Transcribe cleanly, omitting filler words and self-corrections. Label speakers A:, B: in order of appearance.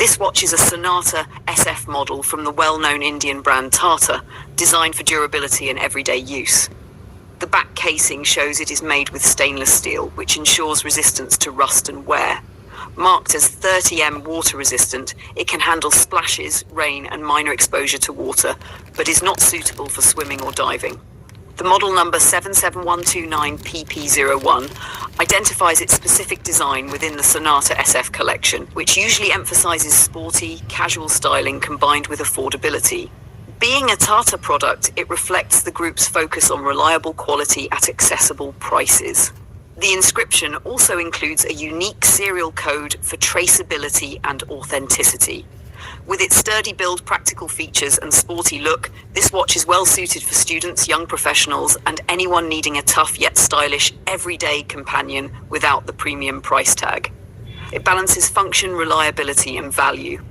A: This watch is a Sonata SF model from the well-known Indian brand Tata, designed for durability and everyday use. The back casing shows it is made with stainless steel, which ensures resistance to rust and wear. Marked as 30M water resistant, it can handle splashes, rain and minor exposure to water, but is not suitable for swimming or diving. The model number 77129PP01 identifies its specific design within the Sonata SF collection, which usually emphasizes sporty, casual styling combined with affordability. Being a Tata product, it reflects the group's focus on reliable quality at accessible prices. The inscription also includes a unique serial code for traceability and authenticity. With its sturdy build, practical features and sporty look, this watch is well suited for students, young professionals, and anyone needing a tough yet stylish everyday companion without the premium price tag. It balances function, reliability, and value.